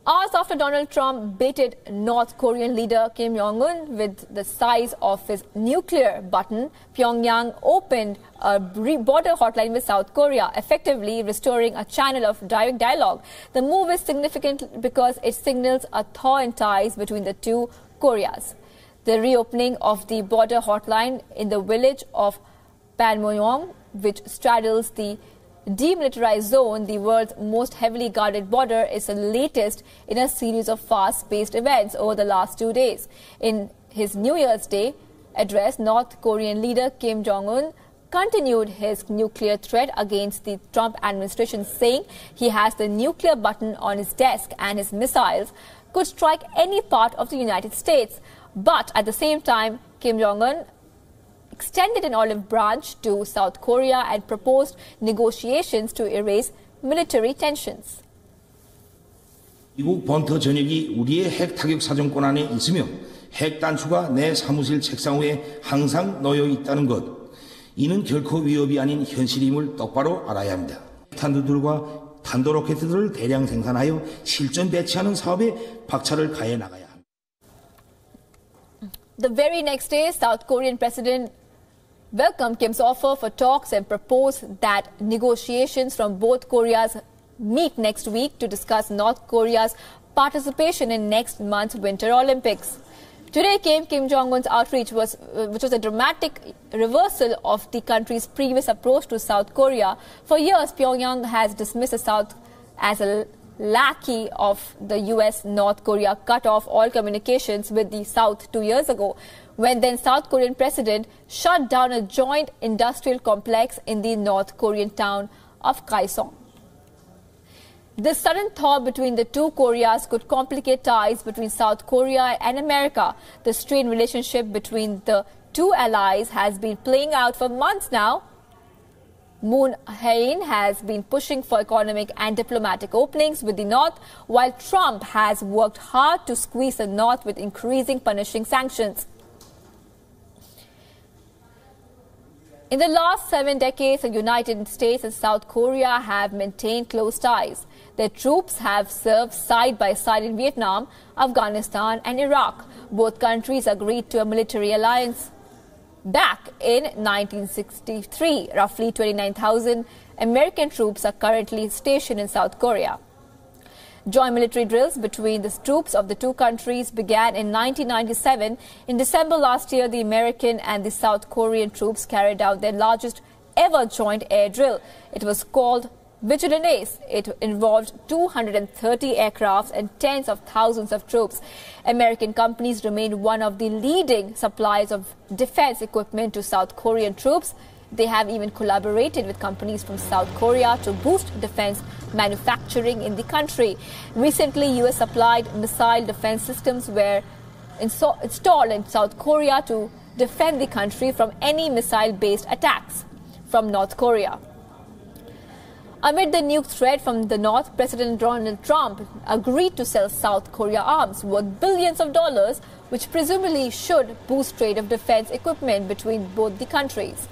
Hours after Donald Trump baited North Korean leader Kim Jong-un with the size of his nuclear button, Pyongyang opened a border hotline with South Korea, effectively restoring a channel of direct dialogue. The move is significant because it signals a thaw in ties between the two Koreas. The reopening of the border hotline in the village of Panmunjom, which straddles the demilitarized zone, the world's most heavily guarded border, is the latest in a series of fast-paced events over the last 2 days. In his New Year's Day address, North Korean leader Kim Jong-un continued his nuclear threat against the Trump administration, saying he has the nuclear button on his desk and his missiles could strike any part of the United States. But at the same time, Kim Jong-un extended an olive branch to South Korea and proposed negotiations to erase military tensions. 미국 번터 전역이 우리의 핵 타격 사정권 안에 있으며 핵 단추가 내 사무실 책상 위에 항상 놓여 있다는 것. 이는 결코 위협이 아닌 현실임을 똑바로 알아야 합니다. 탄두들과 탄도로켓들을 대량 생산하여 실전 배치하는 사업에 박차를 가해 나가야 합니다. The very next day, South Korean President welcomed Kim's offer for talks and proposed that negotiations from both Koreas meet next week to discuss North Korea's participation in next month's Winter Olympics. Today came Kim Jong-un's outreach, which was a dramatic reversal of the country's previous approach to South Korea. For years, Pyongyang has dismissed the South as a lackey of the U.S. North Korea cut off all communications with the South 2 years ago, when then South Korean president shut down a joint industrial complex in the North Korean town of Kaesong. This sudden thaw between the two Koreas could complicate ties between South Korea and America. The strained relationship between the two allies has been playing out for months now. Moon Jae-in has been pushing for economic and diplomatic openings with the North, while Trump has worked hard to squeeze the North with increasing punishing sanctions. In the last 7 decades, the United States and South Korea have maintained close ties. Their troops have served side by side in Vietnam, Afghanistan and Iraq. Both countries agreed to a military alliance back in 1963. Roughly 29,000 American troops are currently stationed in South Korea. Joint military drills between the troops of the two countries began in 1997. In December last year, the American and the South Korean troops carried out their largest ever joint air drill. It was called Vigilant Ace. It involved 230 aircrafts and tens of thousands of troops. American companies remain one of the leading suppliers of defense equipment to South Korean troops. They have even collaborated with companies from South Korea to boost defense manufacturing in the country. Recently, U.S. supplied missile defense systems were installed in South Korea to defend the country from any missile-based attacks from North Korea. Amid the nuke threat from the North, President Donald Trump agreed to sell South Korea arms worth billions of dollars, which presumably should boost trade of defense equipment between both the countries.